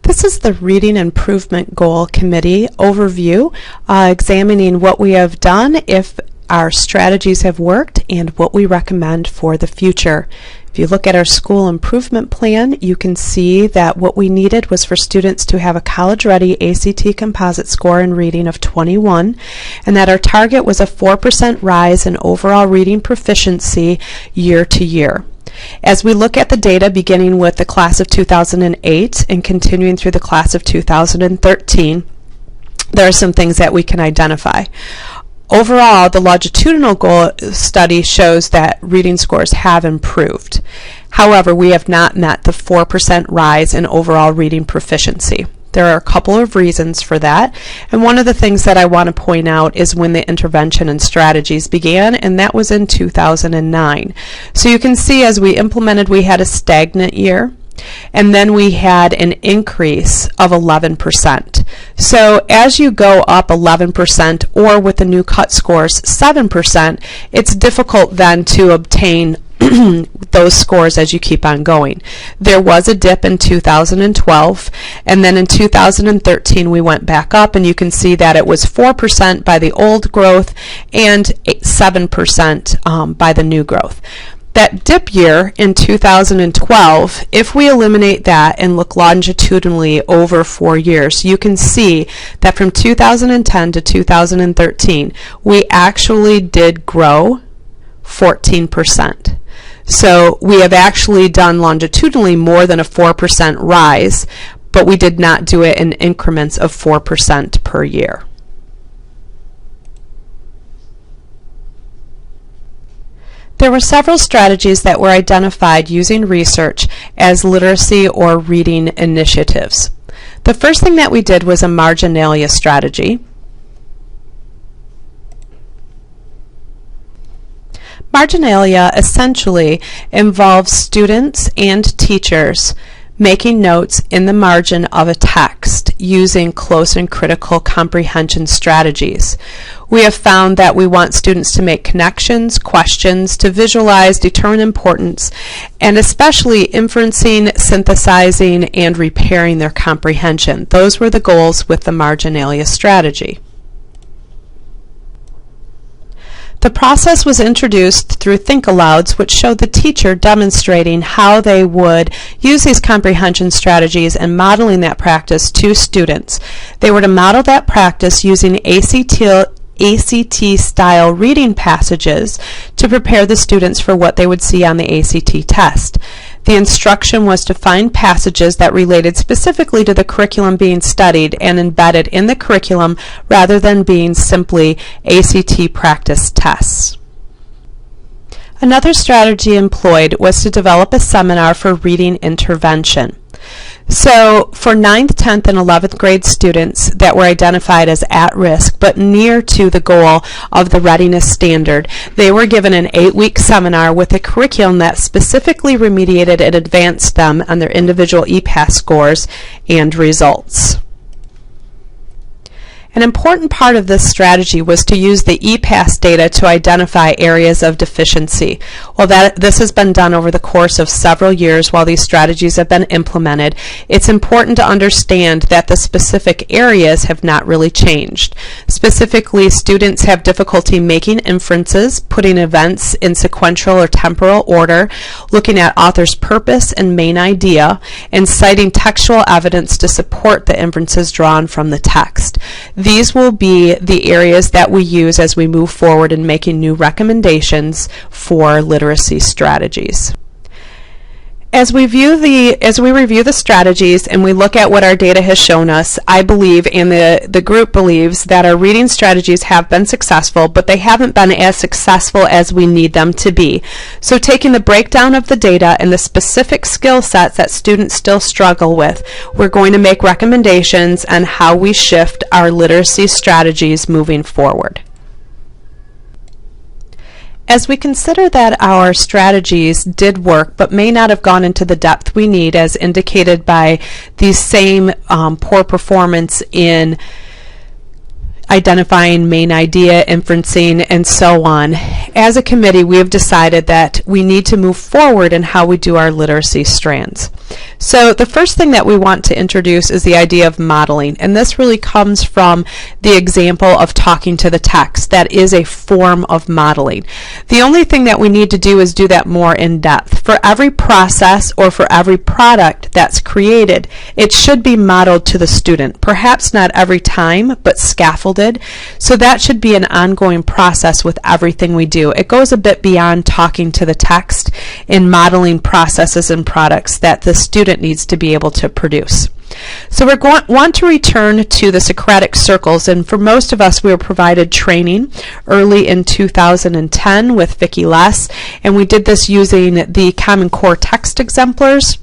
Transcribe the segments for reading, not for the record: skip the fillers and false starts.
This is the Reading Improvement Goal Committee overview, examining what we have done, if our strategies have worked, and what we recommend for the future. If you look at our school improvement plan, you can see that what we needed was for students to have a college-ready ACT composite score in reading of 21, and that our target was a 4% rise in overall reading proficiency year to year. As we look at the data beginning with the class of 2008 and continuing through the class of 2013, there are some things that we can identify. Overall, the longitudinal goal study shows that reading scores have improved. However, we have not met the 4% rise in overall reading proficiency. There are a couple of reasons for that, and one of the things that I want to point out is when the intervention and strategies began, and that was in 2009. So you can see as we implemented, we had a stagnant year, and then we had an increase of 11%. So as you go up 11%, or with the new cut scores 7%, it's difficult then to obtain those scores as you keep on going. There was a dip in 2012, and then in 2013 we went back up, and you can see that it was 4% by the old growth and 7% by the new growth. That dip year in 2012, if we eliminate that and look longitudinally over 4 years, you can see that from 2010 to 2013, we actually did grow 14%. So we have actually done longitudinally more than a 4% rise, but we did not do it in increments of 4% per year. There were several strategies that were identified using research as literacy or reading initiatives. The first thing that we did was a marginalia strategy. Marginalia essentially involves students and teachers making notes in the margin of a text using close and critical comprehension strategies. We have found that we want students to make connections, questions, to visualize, determine importance, and especially inferencing, synthesizing, and repairing their comprehension. Those were the goals with the marginalia strategy. The process was introduced through think-alouds, which showed the teacher demonstrating how they would use these comprehension strategies and modeling that practice to students. They were to model that practice using ACT-style reading passages to prepare the students for what they would see on the ACT test. The instruction was to find passages that related specifically to the curriculum being studied and embedded in the curriculum rather than being simply ACT practice tests. Another strategy employed was to develop a seminar for reading intervention. So for 9th, 10th, and 11th grade students that were identified as at risk but near to the goal of the readiness standard, they were given an 8-week seminar with a curriculum that specifically remediated and advanced them on their individual EPAS scores and results. An important part of this strategy was to use the EPAS data to identify areas of deficiency. While this has been done over the course of several years while these strategies have been implemented, it's important to understand that the specific areas have not really changed. Specifically, students have difficulty making inferences, putting events in sequential or temporal order, looking at author's purpose and main idea, and citing textual evidence to support the inferences drawn from the text. These will be the areas that we use as we move forward in making new recommendations for literacy strategies. As we review the strategies and we look at what our data has shown us, I believe, and the group believes, that our reading strategies have been successful, but they haven't been as successful as we need them to be. So taking the breakdown of the data and the specific skill sets that students still struggle with, we're going to make recommendations on how we shift our literacy strategies moving forward. As we consider that our strategies did work but may not have gone into the depth we need, as indicated by the same poor performance in identifying main idea, inferencing, and so on. As a committee, we have decided that we need to move forward in how we do our literacy strands. So the first thing that we want to introduce is the idea of modeling, and this really comes from the example of talking to the text. That is a form of modeling. The only thing that we need to do is do that more in depth. For every process or for every product that's created, it should be modeled to the student. Perhaps not every time, but scaffolded. So that should be an ongoing process with everything we do. It goes a bit beyond talking to the text in modeling processes and products that the student needs to be able to produce. So we want to return to the Socratic Circles, and for most of us we were provided training early in 2010 with Vicki Less, and we did this using the Common Core text exemplars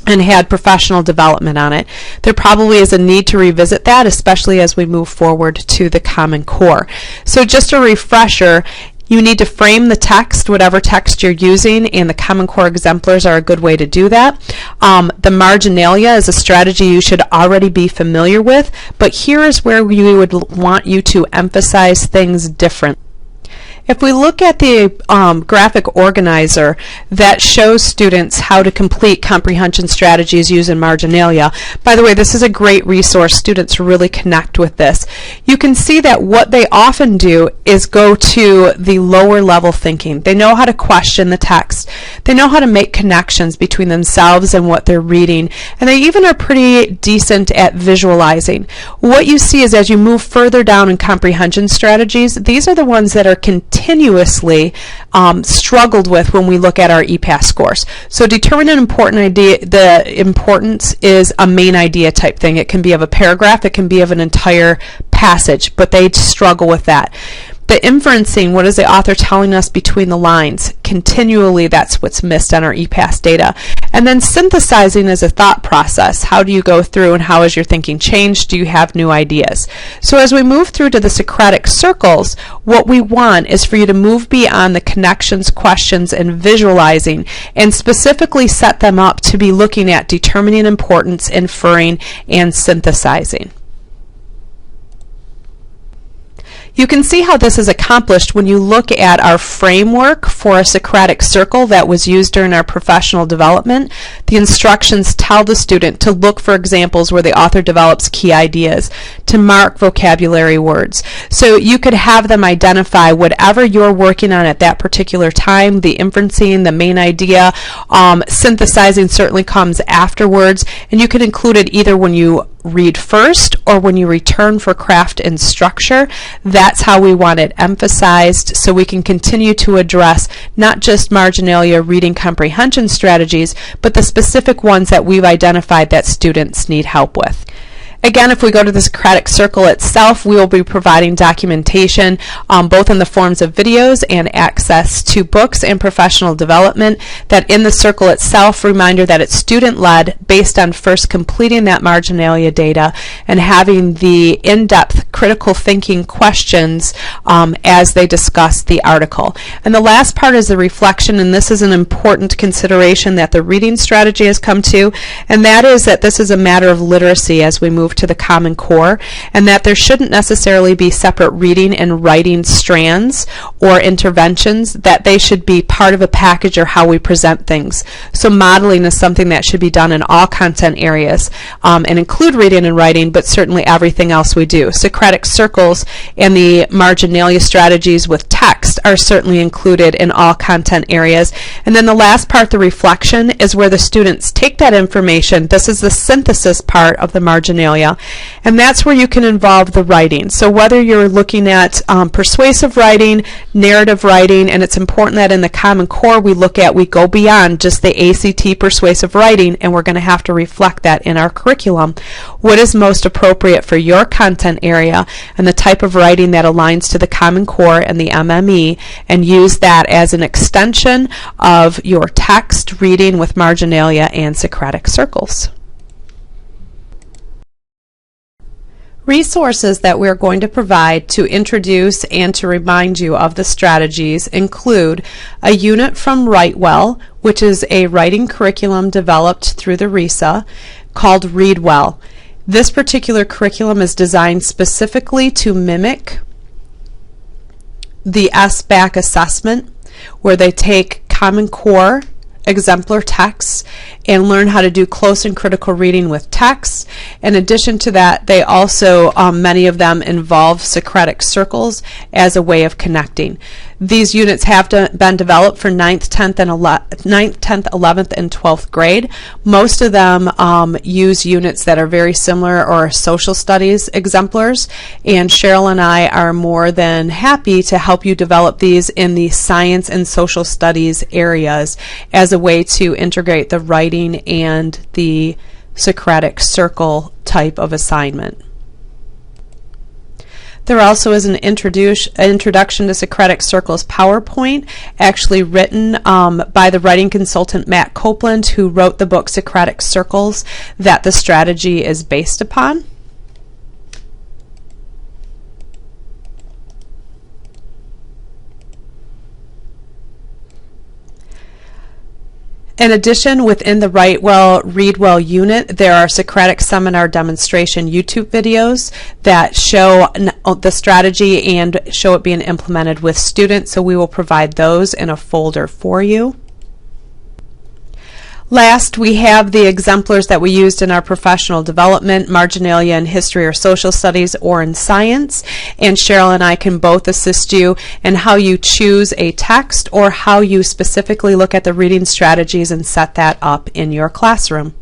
and had professional development on it. There probably is a need to revisit that, especially as we move forward to the Common Core. So just a refresher, you need to frame the text, whatever text you're using, and the Common Core exemplars are a good way to do that. The marginalia is a strategy you should already be familiar with, but here is where we would want you to emphasize things differently. If we look at the graphic organizer that shows students how to complete comprehension strategies using marginalia, by the way, this is a great resource. Students really connect with this. You can see that what they often do is go to the lower level thinking. They know how to question the text. They know how to make connections between themselves and what they're reading, and they even are pretty decent at visualizing. What you see is as you move further down in comprehension strategies, these are the ones that are continuously struggled with when we look at our EPAS scores. So determine an important idea. The importance is a main idea type thing. It can be of a paragraph, it can be of an entire passage, but they struggle with that. The inferencing, what is the author telling us between the lines? Continually, that's what's missed on our EPAS data. And then synthesizing is a thought process. How do you go through and how has your thinking changed? Do you have new ideas? So as we move through to the Socratic Circles, what we want is for you to move beyond the connections, questions, and visualizing, and specifically set them up to be looking at determining importance, inferring, and synthesizing. You can see how this is accomplished when you look at our framework for a Socratic Circle that was used during our professional development. The instructions tell the student to look for examples where the author develops key ideas, to mark vocabulary words. So you could have them identify whatever you're working on at that particular time, the inferencing, the main idea, synthesizing certainly comes afterwards, and you can include it either when you read first or when you return for craft and structure. That's how we want it emphasized so we can continue to address not just marginalia reading comprehension strategies, but the specific ones that we've identified that students need help with. Again, if we go to the Socratic Circle itself, we will be providing documentation both in the forms of videos and access to books and professional development. That in the circle itself, reminder that it's student-led based on first completing that marginalia data and having the in-depth critical thinking questions as they discuss the article. And the last part is the reflection, and this is an important consideration that the reading strategy has come to, and that is that this is a matter of literacy as we move to the Common Core, and that there shouldn't necessarily be separate reading and writing strands or interventions, that they should be part of a package or how we present things. So modeling is something that should be done in all content areas and include reading and writing, but certainly everything else we do. Socratic Circles and the marginalia strategies with text are certainly included in all content areas. And then the last part, the reflection, is where the students take that information. This is the synthesis part of the marginalia, and that's where you can involve the writing. So whether you're looking at persuasive writing, narrative writing, and it's important that in the Common Core we go beyond just the ACT persuasive writing, and we're going to have to reflect that in our curriculum. What is most appropriate for your content area and the type of writing that aligns to the Common Core and the MME, and use that as an extension of your text reading with marginalia and Socratic Circles. Resources that we're going to provide to introduce and to remind you of the strategies include a unit from WriteWell, which is a writing curriculum developed through the RISA called Read Well. This particular curriculum is designed specifically to mimic the SBAC assessment, where they take Common Core exemplar texts and learn how to do close and critical reading with text. In addition to that, they also, many of them involve Socratic Circles as a way of connecting. These units have been developed for 9th, 10th, 10th, 11th, and 12th grade. Most of them use units that are very similar or social studies exemplars, and Cheryl and I are more than happy to help you develop these in the science and social studies areas as a way to integrate the writing and the Socratic Circle type of assignment. There also is an introduction to Socratic Circles PowerPoint, actually written by the writing consultant Matt Copeland, who wrote the book Socratic Circles that the strategy is based upon. In addition, within the Write Well, Read Well unit, there are Socratic Seminar demonstration YouTube videos that show the strategy and show it being implemented with students, so we will provide those in a folder for you. Last, we have the exemplars that we used in our professional development, marginalia in history or social studies or in science, and Cheryl and I can both assist you in how you choose a text or how you specifically look at the reading strategies and set that up in your classroom.